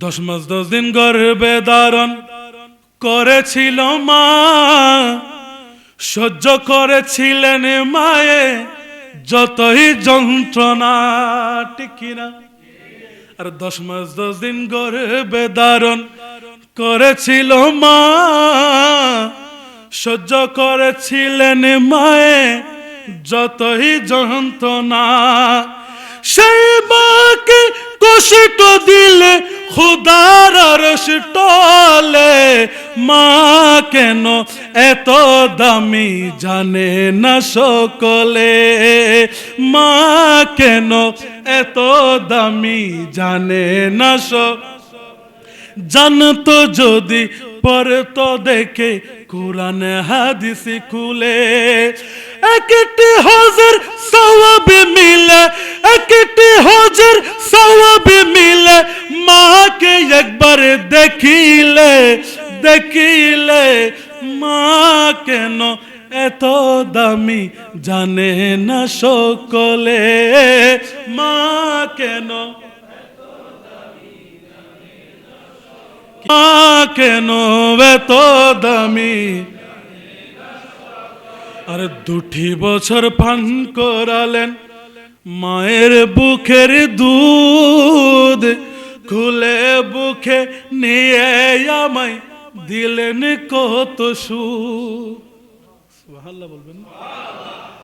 10 মাস 10 দিন গর্ভে ধারণ করেছিল মা, সহ্য করেছিলেন মায়ে যতই যন্ত্রণা, ঠিক কিনা? আর 10 মাস 10 দিন গর্ভে ধারণ করেছিল মা, সহ্য করেছিলেন মায়ে যতই যন্ত্রণা। সেই মাকে কষ্ট দিলে খুদার আরশ টলে, মা কেন এত দামি জানে না সকলে, মা কেন এত দামি জানে না জানতো যদি পড়তো দেখে কুরআন হাদিস খুলে, একটি হজের সওয়াব মিলে, একটি হজের সওয়াব মিলে, মাকে একবার দেখিলে দেখিলে, মা কেন এত দামি জানে না সকলে, মা কেন মা কেন এত দামি। আর 2 বছর পান করালেন মায়ের বুকের দুধ, খুলে বুকে নিয়ে আমায় দিলেন কত সুখ। সুবহানাল্লাহ বলবেন।